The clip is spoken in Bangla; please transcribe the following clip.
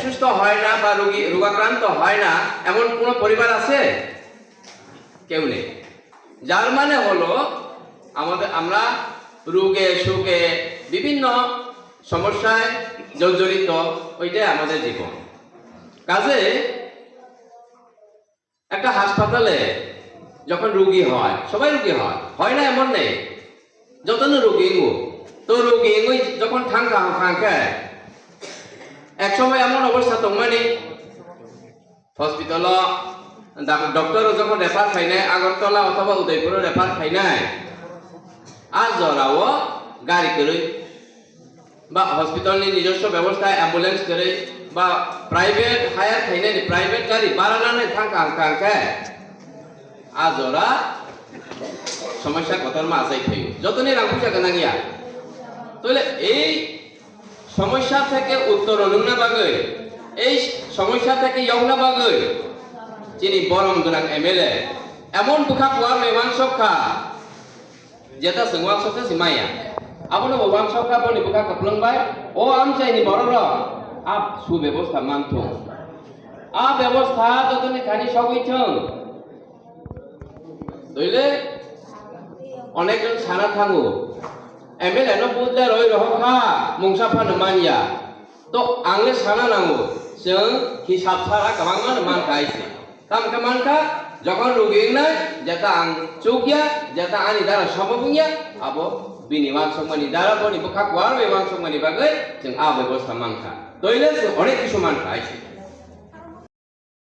সুস্থ হয় না বা রোগাক্রান্ত হয় না এমন কোনো পরিবার আছে? কেউ নেই। যার মানে হলো আমরা রোগে শোকে বিভিন্ন সমস্যায় জর্জরিত, ওইটাই আমাদের জীবন। কাজে একটা হাসপাতালে যখন রোগী হয়, সবাই রোগী হয় না এমন নেই, যত রোগী তো রোগী যখন থাঙ্কা এক সময় এমন অবস্থা মানে হসপিটাল ডক্টর যখন রেফার খাই নাই আগরতলা অথবা উদয়পুরের রেফার খাই নাই আর জরাও গাড়ি করে বা হসপিটালনি নিজস্ব ব্যবস্থা অ্যাম্বুলেন্স করে বা প্রাইভেট হায়ার খাই নাই প্রাইভেট গাড়ি বাড়ানো থাঙ্কা আর জরা সমস্যা কতর মা আসাই খাই যতনি রাখুছা কেনা গিয়া তাহলে এই সমস্যা থেকে উত্তরণ না বাগে এই সমস্যা থেকে ইয়ংনা বাগে যিনি বরং গোনাং এমএলএ এমন বুখা কুয়ার মেমান সখা যেটা সঙ্গওয়াক সখা সিমাইয়া আপনি ববাং সখা বনি বুখা কপলংবাই ও আম চাইনি বড় আপ সুব্যবস্থা মানথো আ ব্যবস্থা যতনি খানি সবইছং তইলে অনেকজন সারা থাঙ্গো এমএলএ নো বুঝলে রই রহখা মুংসাফানো মানিয়া তো आंनो साना नांगौ जों हिसाब सारा गोबां मानखा आइसे काम मानखा যখন রোগী নাই যেটা আং চৌকিয়া যেটা আনি দ্বারা সম্ভবনিয়া আবো বিনিমান সম্মানি দ্বারা বনি বুখা কুয়ার বিমান সম্মানি বাগে जों আ ব্যবস্থা মানখা তইলে অনেক কিছু মানখা আইছে